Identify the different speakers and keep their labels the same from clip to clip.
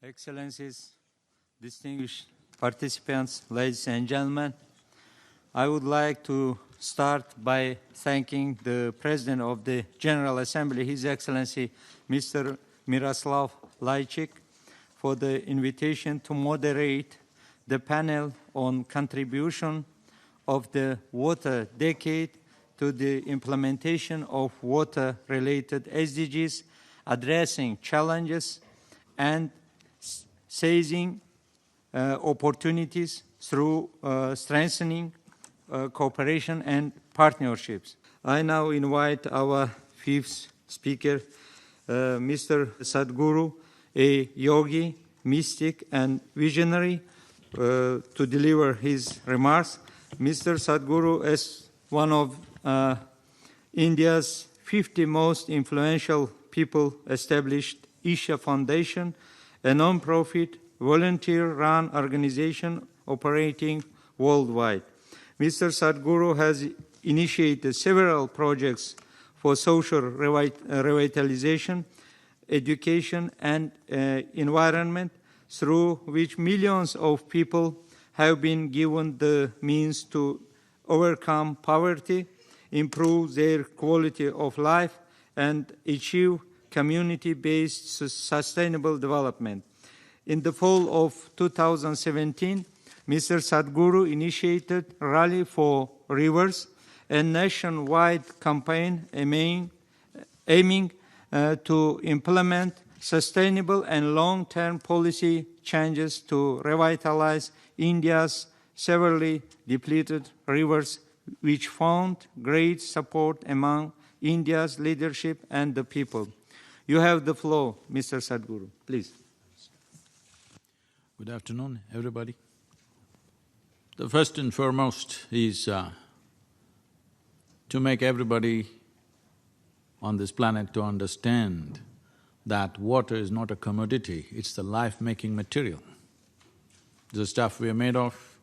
Speaker 1: Excellencies, distinguished participants, ladies and gentlemen, I would like to start by thanking the President of the General Assembly, His Excellency Mr. Miroslav Lajcik, for the invitation to moderate the panel on contribution of the water decade to the implementation of water-related SDGs, addressing challenges and seizing opportunities through strengthening cooperation and partnerships. I now invite our fifth speaker, Mr. Sadhguru, a yogi, mystic, and visionary, to deliver his remarks. Mr. Sadhguru, as one of India's 50 most influential people, established Isha Foundation, a non-profit, volunteer-run organization operating worldwide. Mr. Sadhguru has initiated several projects for social revitalization, education, and environment, through which millions of people have been given the means to overcome poverty, improve their quality of life, and achieve community-based sustainable development. In the fall of 2017, Mr. Sadhguru initiated Rally for Rivers, a nationwide campaign aiming to implement sustainable and long-term policy changes to revitalize India's severely depleted rivers, which found great support among India's leadership and the people. You have the floor, Mr. Sadhguru, please.
Speaker 2: Good afternoon, everybody. The first and foremost is to make everybody on this planet to understand that water is not a commodity, it's the life-making material. The stuff we are made of.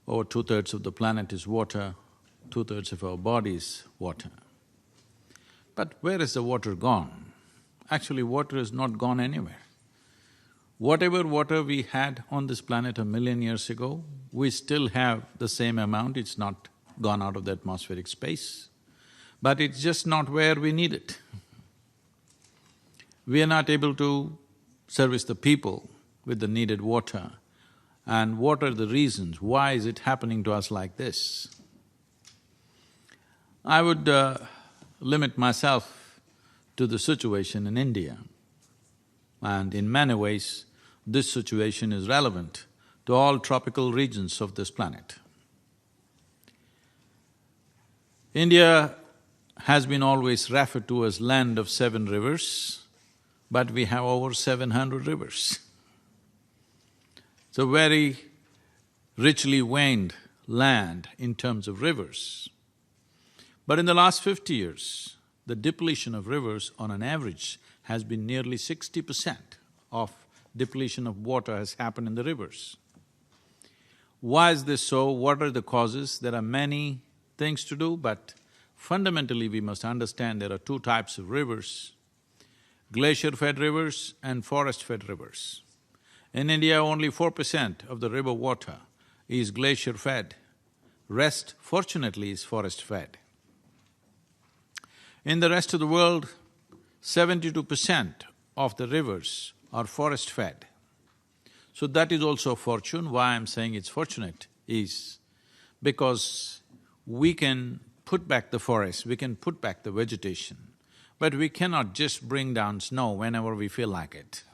Speaker 2: Over 2/3 of the planet is water, 2/3 of our body is water. But where is the water gone? Actually, water is not gone anywhere. Whatever water we had on this planet 1,000,000 years ago, we still have the same amount, it's not gone out of the atmospheric space. But it's just not where we need it. We are not able to service the people with the needed water. And what are the reasons? Why is it happening to us like this? I would limit myself to the situation in India. And in many ways, this situation is relevant to all tropical regions of this planet. India has been always referred to as land of 7 rivers, but we have over 700 rivers. It's a very richly veined land in terms of rivers. But in the last 50 years, the depletion of rivers on an average has been nearly 60% of depletion of water has happened in the rivers. Why is this so? What are the causes? There are many things to do, but fundamentally we must understand there are 2 types of rivers: glacier-fed rivers and forest-fed rivers. In India, only 4% of the river water is glacier-fed, rest, fortunately, is forest-fed. In the rest of the world, 72% of the rivers are forest-fed. So that is also a fortune. Why I'm saying it's fortunate is because we can put back the forest, we can put back the vegetation, but we cannot just bring down snow whenever we feel like it.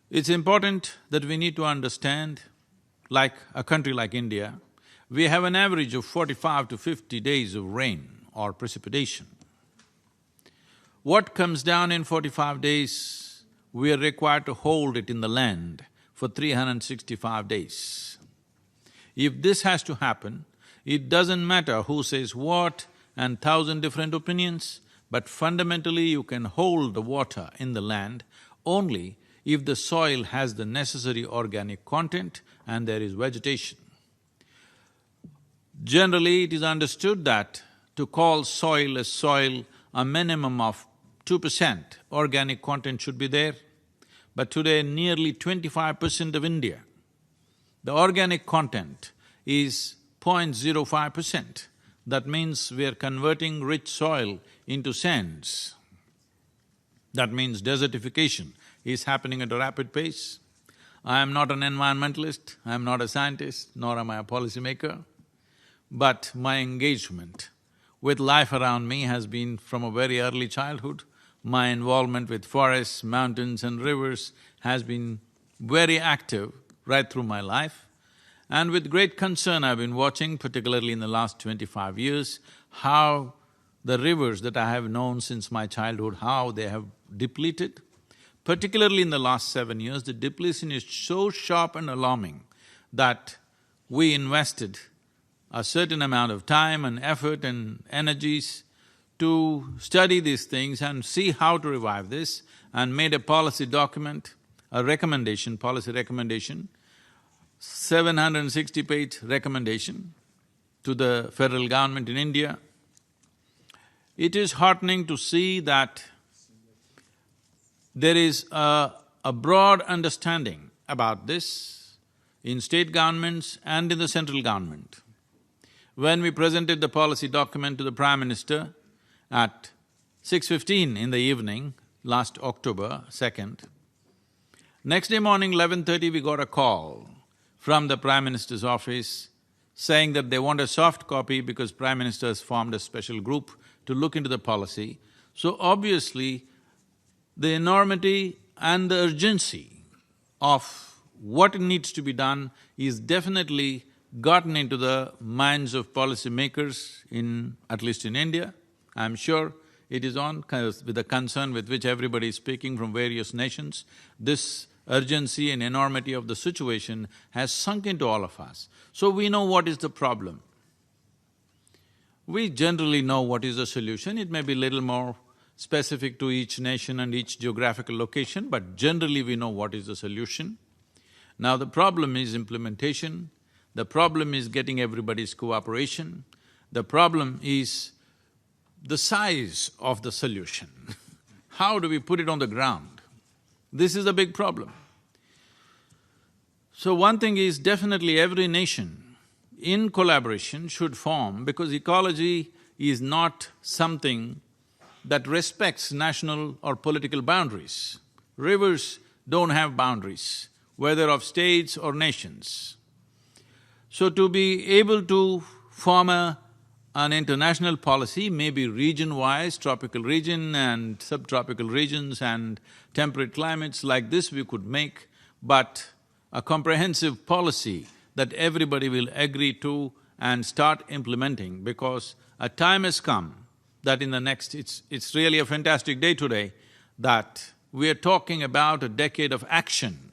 Speaker 2: It's important that we need to understand, like a country like India, we have an average of 45 to 50 days of rain or precipitation. What comes down in 45 days, we are required to hold it in the land for 365 days. If this has to happen, it doesn't matter who says what and 1,000 different opinions, but fundamentally you can hold the water in the land only if the soil has the necessary organic content and there is vegetation. Generally, it is understood that to call soil a soil, a minimum of 2% organic content should be there, but today nearly 25% of India, the organic content is 0.05%. That means we are converting rich soil into sands. That means desertification is happening at a rapid pace. I am not an environmentalist, I am not a scientist, nor am I a policymaker, but my engagement with life around me has been from a very early childhood. My involvement with forests, mountains and rivers has been very active right through my life. And with great concern I've been watching, particularly in the last 25 years, how the rivers that I have known since my childhood, how they have depleted. Particularly in the last 7 years, the depletion is so sharp and alarming that we invested a certain amount of time and effort and energies to study these things and see how to revive this, and made a policy document, a recommendation, policy recommendation, 760-page recommendation to the federal government in India. It is heartening to see that there is a broad understanding about this in state governments and in the central government. When we presented the policy document to the Prime Minister at 6:15 in the evening, last October 2nd, next day morning 11:30 we got a call from the Prime Minister's office saying that they want a soft copy because Prime Minister has formed a special group to look into the policy. So obviously, the enormity and the urgency of what needs to be done is definitely gotten into the minds of policymakers at least in India. I'm sure it is on, with the concern with which everybody is speaking from various nations. This urgency and enormity of the situation has sunk into all of us. So we know what is the problem. We generally know what is the solution. It may be little more specific to each nation and each geographical location, but generally we know what is the solution. Now the problem is implementation, the problem is getting everybody's cooperation, the problem is the size of the solution. How do we put it on the ground? This is a big problem. So one thing is definitely every nation in collaboration should form, because ecology is not something that respects national or political boundaries. Rivers don't have boundaries, whether of states or nations. So to be able to form an international policy, maybe region-wise, tropical region and subtropical regions and temperate climates like this we could make, but a comprehensive policy that everybody will agree to and start implementing, because a time has come that in the next… It's really a fantastic day today, that we are talking about a decade of action,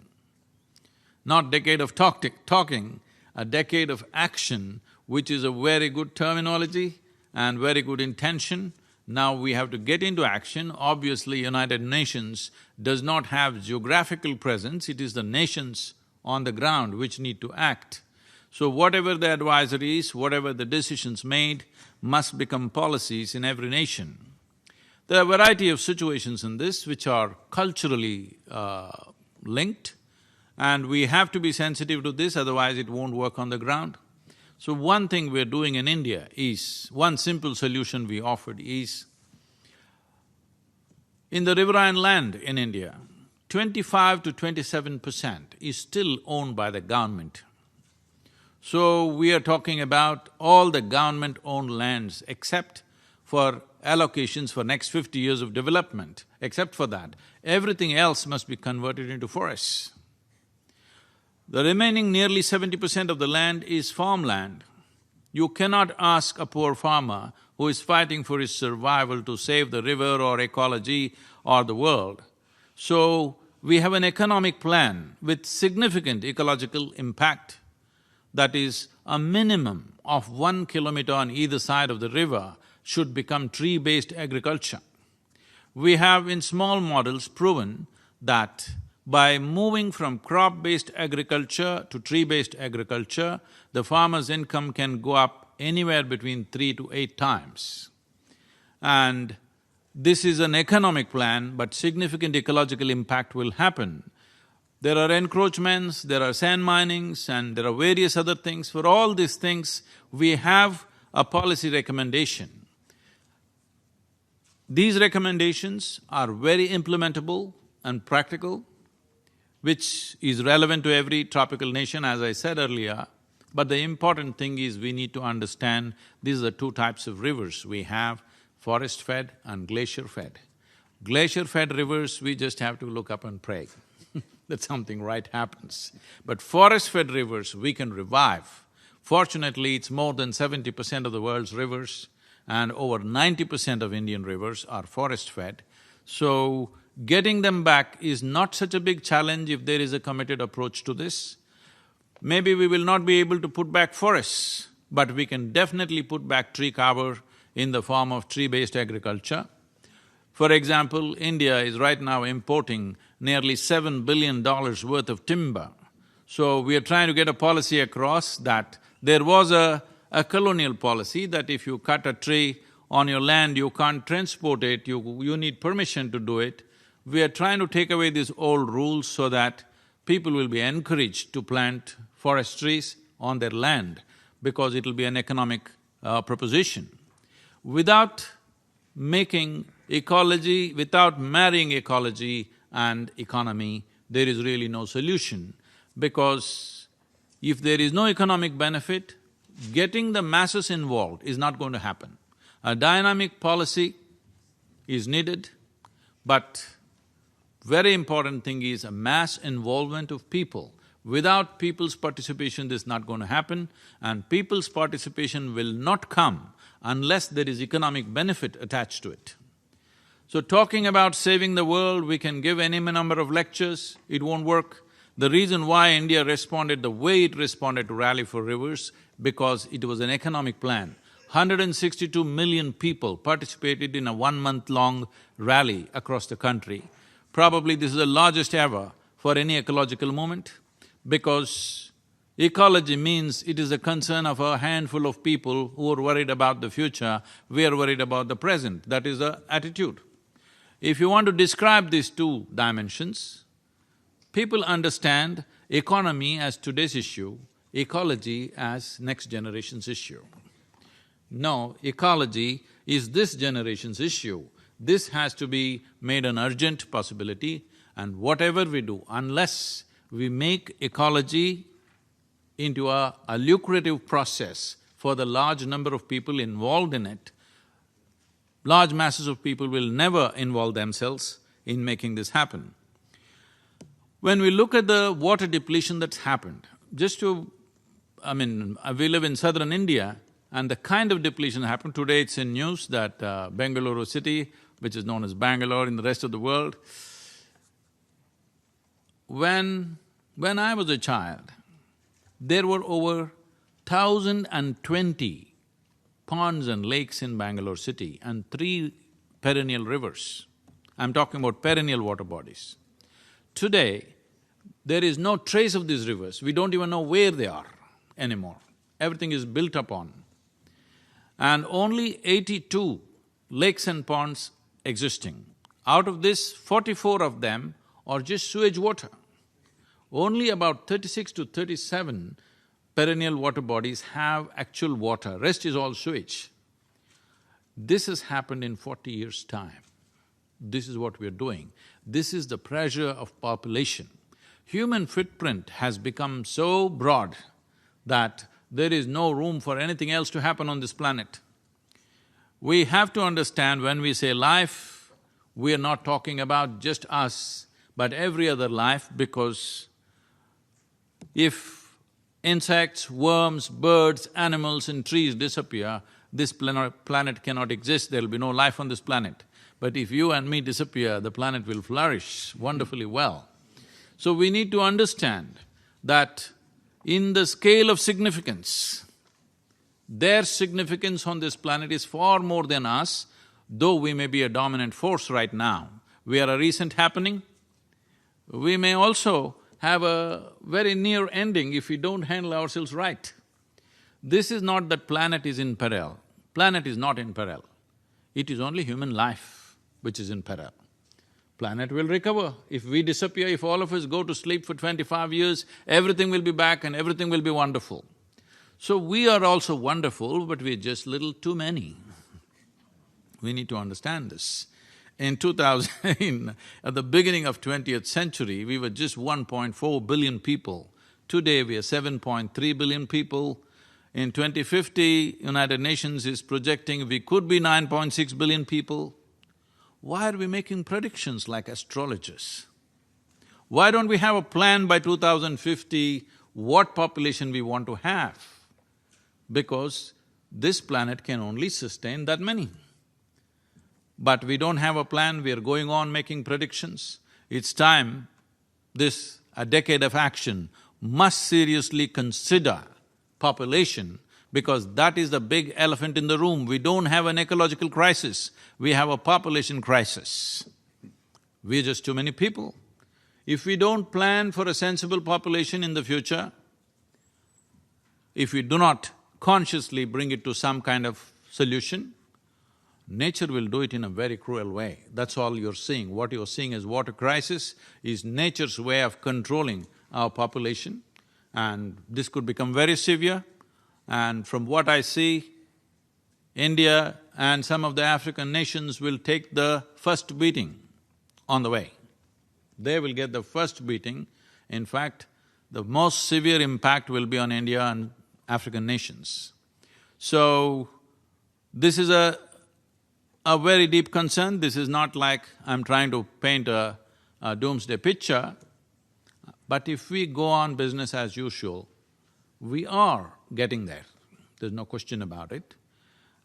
Speaker 2: not decade of talking, a decade of action, which is a very good terminology and very good intention. Now we have to get into action. Obviously, United Nations does not have geographical presence, it is the nations on the ground which need to act. So whatever the advisories, whatever the decisions made, must become policies in every nation. There are a variety of situations in this which are culturally linked, and we have to be sensitive to this, otherwise it won't work on the ground. So one thing we're doing in India is, one simple solution we offered is, in the riverine land in India, 25 to 27% is still owned by the government. So we are talking about all the government-owned lands except for allocations for next 50 years of development. Except for that, everything else must be converted into forests. The remaining nearly 70% of the land is farmland. You cannot ask a poor farmer who is fighting for his survival to save the river or ecology or the world. So, we have an economic plan with significant ecological impact, that is, a minimum of 1 kilometer on either side of the river should become tree-based agriculture. We have in small models proven that by moving from crop-based agriculture to tree-based agriculture, the farmer's income can go up anywhere between 3 to 8 times. And this is an economic plan, but significant ecological impact will happen. There are encroachments, there are sand minings, and there are various other things. For all these things, we have a policy recommendation. These recommendations are very implementable and practical, which is relevant to every tropical nation, as I said earlier. But the important thing is we need to understand these are the two types of rivers we have, forest-fed and glacier-fed. Glacier-fed rivers, we just have to look up and pray that something right happens. But forest-fed rivers, we can revive. Fortunately, it's more than 70% of the world's rivers, and over 90% of Indian rivers are forest-fed. So, getting them back is not such a big challenge if there is a committed approach to this. Maybe we will not be able to put back forests, but we can definitely put back tree cover in the form of tree-based agriculture. For example, India is right now importing nearly $7 billion worth of timber. So we are trying to get a policy across that there was a colonial policy that if you cut a tree on your land, you can't transport it, you need permission to do it. We are trying to take away these old rules so that people will be encouraged to plant forest trees on their land because it'll be an economic proposition. Without making ecology, without marrying ecology and economy, there is really no solution, because if there is no economic benefit, getting the masses involved is not going to happen. A dynamic policy is needed, but very important thing is a mass involvement of people. Without people's participation, this is not going to happen, and people's participation will not come unless there is economic benefit attached to it. So talking about saving the world, we can give any number of lectures, it won't work. The reason why India responded the way it responded to Rally for Rivers, because it was an economic plan. 162 million people participated in a one-month-long rally across the country. Probably this is the largest ever for any ecological movement, because ecology means it is a concern of a handful of people who are worried about the future, we are worried about the present, that is the attitude. If you want to describe these two dimensions, people understand economy as today's issue, ecology as next generation's issue. No, ecology is this generation's issue. This has to be made an urgent possibility, and whatever we do, unless we make ecology into a lucrative process for the large number of people involved in it, large masses of people will never involve themselves in making this happen. When we look at the water depletion that's happened, we live in southern India, and the kind of depletion happened, today it's in news that Bengaluru city, which is known as Bangalore in the rest of the world, when I was a child, there were over 1,020 ponds and lakes in Bangalore city and 3 perennial rivers. I'm talking about perennial water bodies. Today, there is no trace of these rivers, we don't even know where they are anymore. Everything is built upon. And only 82 lakes and ponds existing. Out of this, 44 of them are just sewage water. Only about 36 to 37 perennial water bodies have actual water, rest is all sewage. This has happened in 40 years' time. This is what we are doing. This is the pressure of population. Human footprint has become so broad that there is no room for anything else to happen on this planet. We have to understand when we say life, we are not talking about just us, but every other life, because if insects, worms, birds, animals and trees disappear, this planet cannot exist, there'll be no life on this planet. But if you and me disappear, the planet will flourish wonderfully well. So we need to understand that in the scale of significance, their significance on this planet is far more than us, though we may be a dominant force right now. We are a recent happening. We may also have a very near ending if we don't handle ourselves right. This is not that planet is in peril. Planet is not in peril. It is only human life. which is in peril. Planet will recover. If we disappear, if all of us go to sleep for 25 years, everything will be back and everything will be wonderful. So we are also wonderful, but we're just little too many. We need to understand this. In 2000, at the beginning of 20th century, we were just 1.4 billion people. Today we are 7.3 billion people. In 2050, United Nations is projecting we could be 9.6 billion people. Why are we making predictions like astrologers? Why don't we have a plan by 2050 what population we want to have? Because this planet can only sustain that many. But we don't have a plan, we are going on making predictions. It's time a decade of action must seriously consider population, because that is the big elephant in the room. We don't have an ecological crisis, we have a population crisis. We're just too many people. If we don't plan for a sensible population in the future, if we do not consciously bring it to some kind of solution, nature will do it in a very cruel way. That's all you're seeing. What you're seeing as water crisis is nature's way of controlling our population, and this could become very severe. And from what I see, India and some of the African nations will take the first beating on the way. They will get the first beating. In fact, the most severe impact will be on India and African nations. So, this is a very deep concern. This is not like I'm trying to paint a doomsday picture, but if we go on business as usual, we are getting there, there's no question about it.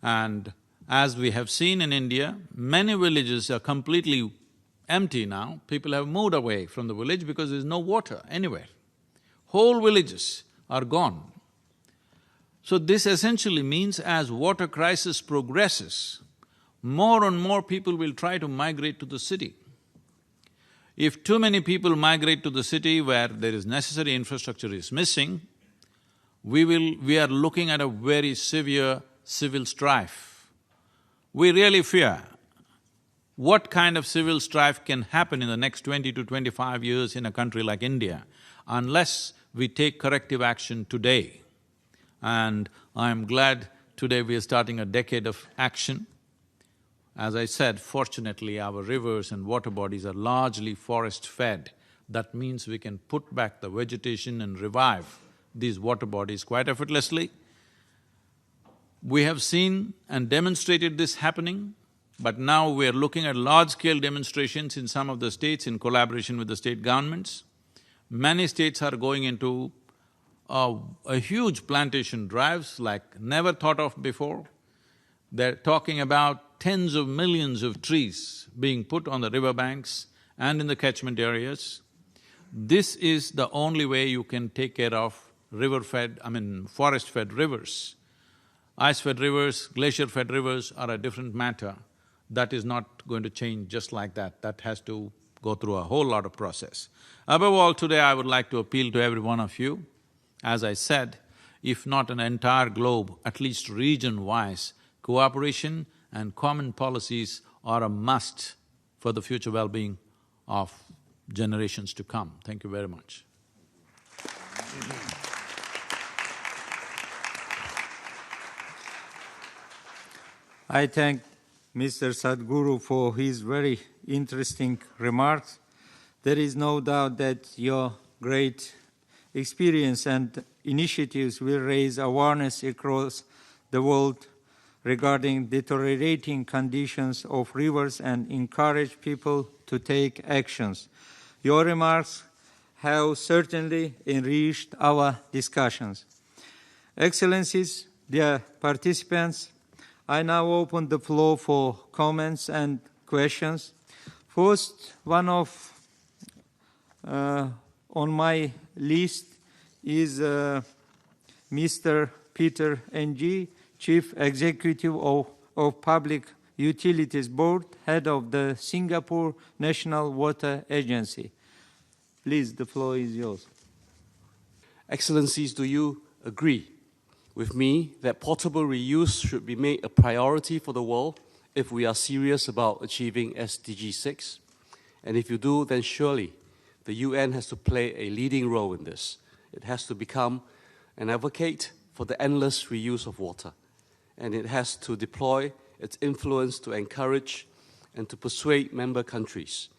Speaker 2: And as we have seen in India, many villages are completely empty now. People have moved away from the village because there's no water anywhere. Whole villages are gone. So this essentially means as water crisis progresses, more and more people will try to migrate to the city. If too many people migrate to the city where there is necessary infrastructure is missing, we are looking at a very severe civil strife. We really fear what kind of civil strife can happen in the next 20 to 25 years in a country like India unless we take corrective action today. And I'm glad today we are starting a decade of action. As I said, fortunately our rivers and water bodies are largely forest-fed. That means we can put back the vegetation and revive these water bodies quite effortlessly. We have seen and demonstrated this happening, but now we are looking at large-scale demonstrations in some of the states in collaboration with the state governments. Many states are going into a huge plantation drives like never thought of before. They're talking about tens of millions of trees being put on the riverbanks and in the catchment areas. This is the only way you can take care of forest-fed rivers. Ice-fed rivers, glacier-fed rivers are a different matter. That is not going to change just like that. That has to go through a whole lot of process. Above all, today I would like to appeal to every one of you. As I said, if not an entire globe, at least region-wise, cooperation and common policies are a must for the future well-being of generations to come. Thank you very much.
Speaker 1: I thank Mr. Sadhguru for his very interesting remarks. There is no doubt that your great experience and initiatives will raise awareness across the world regarding deteriorating conditions of rivers and encourage people to take actions. Your remarks have certainly enriched our discussions. Excellencies, dear participants, I now open the floor for comments and questions. First, on my list is Mr. Peter Ng, Chief Executive of Public Utilities Board, Head of the Singapore National Water Agency. Please, the floor is yours.
Speaker 3: Excellencies, do you agree with me that potable reuse should be made a priority for the world if we are serious about achieving SDG 6. And if you do, then surely the UN has to play a leading role in this. It has to become an advocate for the endless reuse of water. And it has to deploy its influence to encourage and to persuade member countries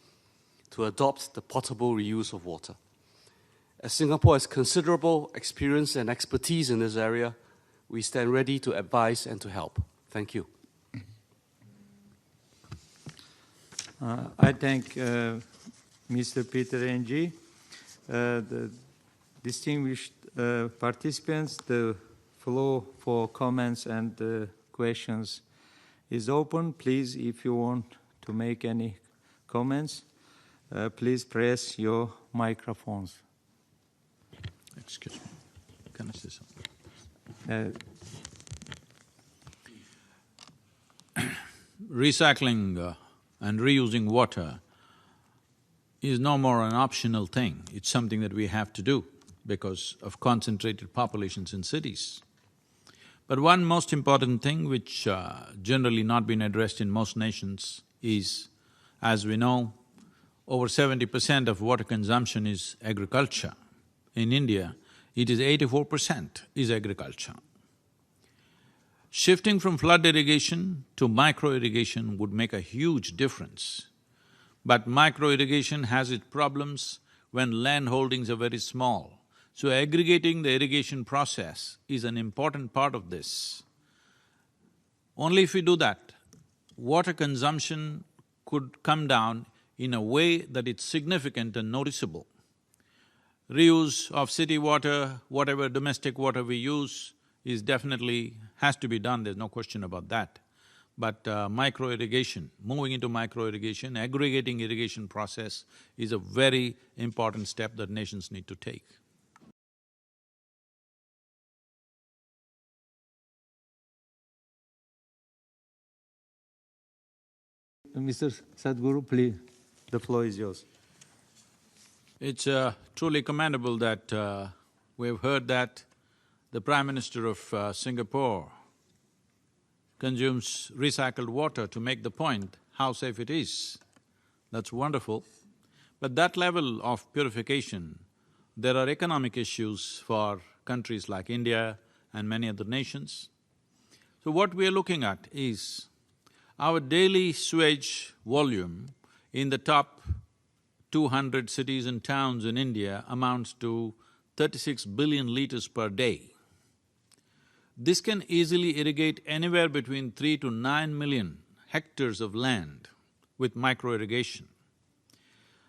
Speaker 3: to adopt the potable reuse of water. As Singapore has considerable experience and expertise in this area, we stand ready to advise and to help. Thank you.
Speaker 1: I thank Mr. Peter Ng, the distinguished participants. The floor for comments and questions is open. Please, if you want to make any comments, please press your microphones.
Speaker 2: Excuse me, can I say something? Recycling and reusing water is no more an optional thing, it's something that we have to do because of concentrated populations in cities. But one most important thing which generally not been addressed in most nations is, as we know, over 70% of water consumption is agriculture. In India, it is 84% is agriculture. Shifting from flood irrigation to micro-irrigation would make a huge difference. But micro-irrigation has its problems when land holdings are very small. So aggregating the irrigation process is an important part of this. Only if we do that, water consumption could come down in a way that it's significant and noticeable. Reuse of city water, whatever domestic water we use, is definitely has to be done, there's no question about that. But micro-irrigation, moving into micro-irrigation, aggregating irrigation process is a very important step that nations need to take.
Speaker 1: Mr. Sadhguru, please, the floor is yours.
Speaker 2: It's truly commendable that we've heard that the Prime Minister of Singapore consumes recycled water to make the point how safe it is. That's wonderful. But that level of purification, there are economic issues for countries like India and many other nations. So what we are looking at is our daily sewage volume in the top 200 cities and towns in India amounts to 36 billion liters per day. This can easily irrigate anywhere between 3 to 9 million hectares of land with micro-irrigation.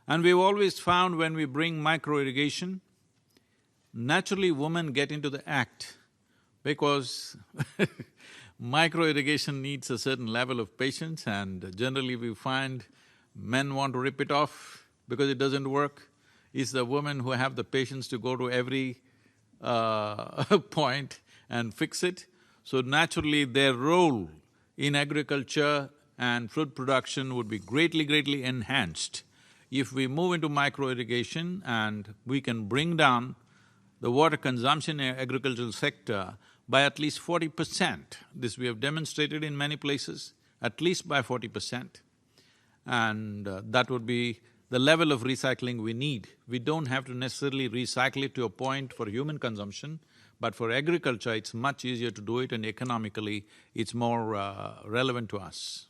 Speaker 2: And we've always found when we bring micro-irrigation, naturally women get into the act because micro-irrigation needs a certain level of patience and generally we find men want to rip it off because it doesn't work. It's the women who have the patience to go to every point and fix it. So naturally their role in agriculture and food production would be greatly enhanced if we move into micro-irrigation and we can bring down the water consumption in agricultural sector by at least 40%. This we have demonstrated in many places, at least by 40%. And that would be the level of recycling we need. We don't have to necessarily recycle it to a point for human consumption, but for agriculture it's much easier to do it and economically it's more relevant to us.